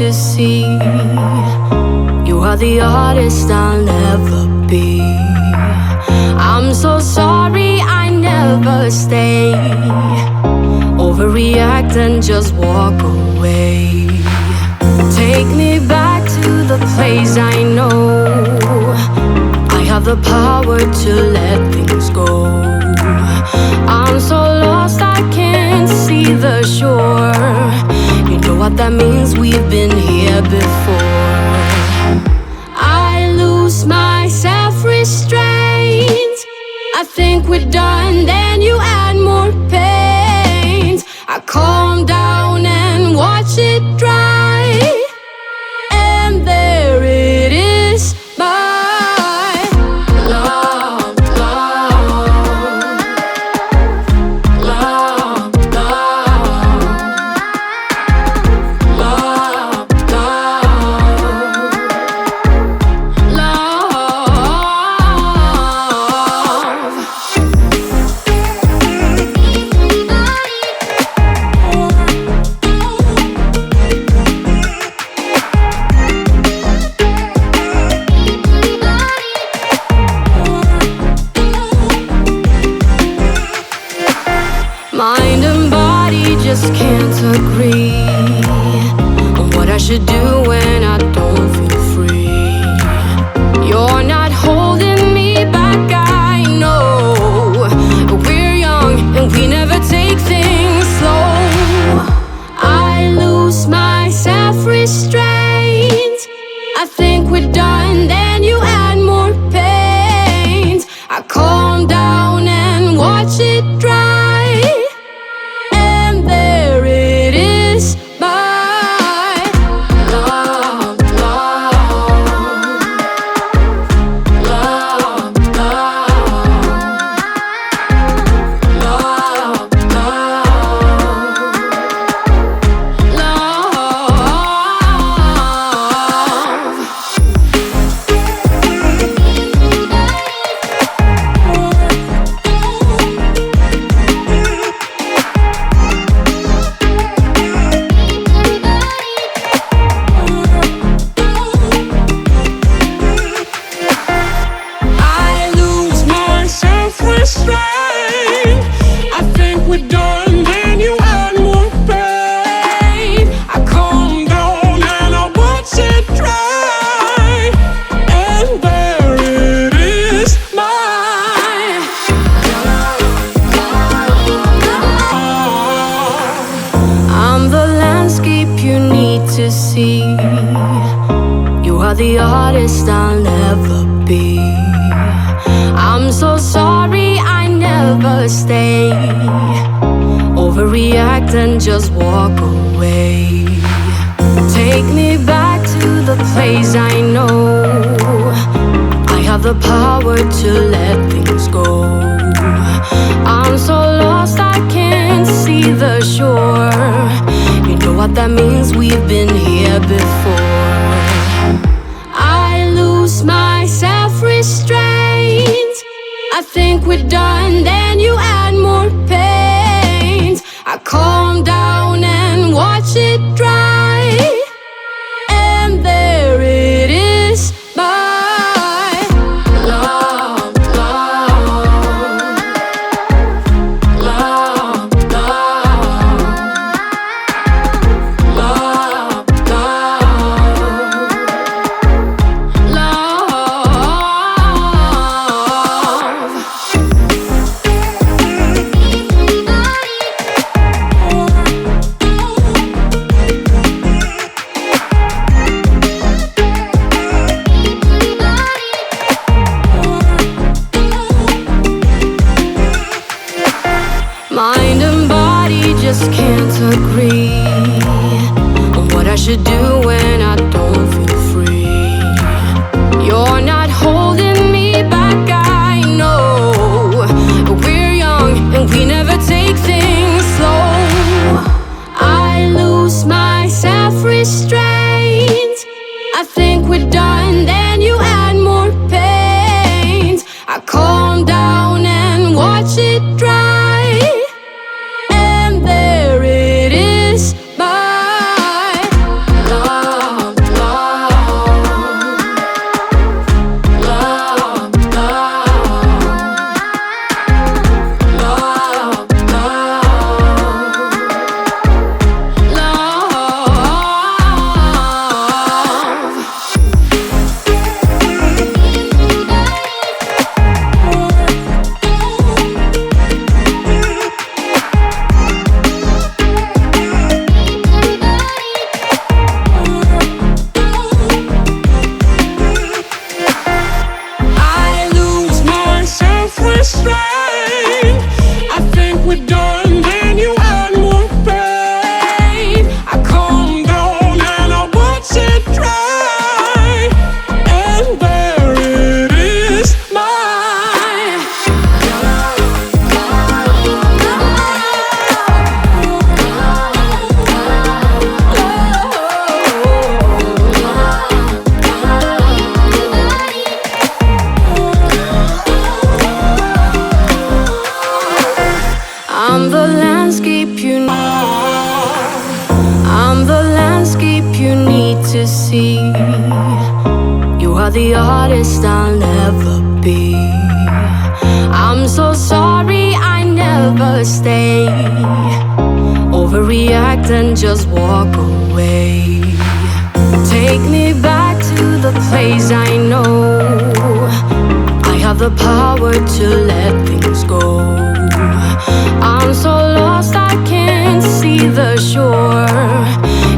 to see. You are the artist I'll never be. I'm so sorry I never stay. Overreact and just walk away. Take me back to the place I know. I have the power to let things go. I'm so lost I can't see the shore. You know what that means, we've been here before. I lose my self-restraint. I think we're done, then you add more paint. I calm down and watch it dry, and there it is, my love, love, love, love, love, love. Mind and body just can't agree on what I should do when I don't feel free. You're not holding me back, I know. We're young and we never take things slow. I lose my self-restraint. I think we're done, then you add more paint. I calm down and watch it dry, and there it is, my love, love, love, love, love, love. I lose my self-restraint. I think we're done, then you add more pain. I calm down and I watch it dry, and there it is, my I'm the landscape you need to see. You are the artist I'll never be. I'm so sorry I never stay. Overreact and just walk away. Take me back to the place I know. I have the power to let things go. I'm so lost I can't see the shore. You know what that means, we've been here before. I lose my self-restraint. I think we're done, then you add more paint. I calm down and watch it dry, and there it is, my love, love, love, love, love, love. Mind and body just can't agree on what I should do when I don't feel free. You're not holding me back, I know. We're young and we never take things slow. I lose my self-restraint. I think we're done, then you add more paint. I calm down and watch it dry, and there it is, my love. landscape you know. I'm the landscape you need to see. You are the artist I'll never be. I'm so sorry I never stay. Overreact and just walk away. Take me back to the place I know. I have the power to let things go. I'm so lost I can't see the shore.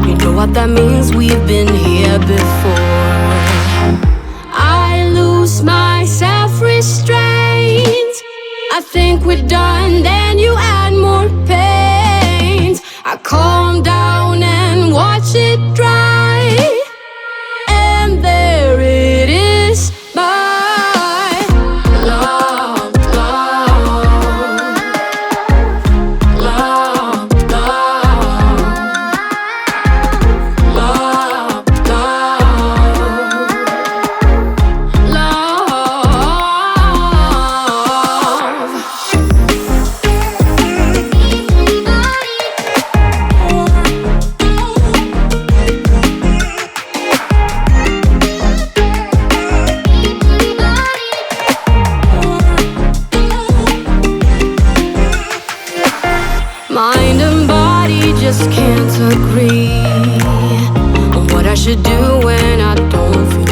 You know what that means, we've been here before. I lose my self-restraint. I think we're done, then you add more pain. I calm down and watch it dry. And there it is, my love, love, love, love, love, love. Mind and body just can't agree on what I should do when I don't feel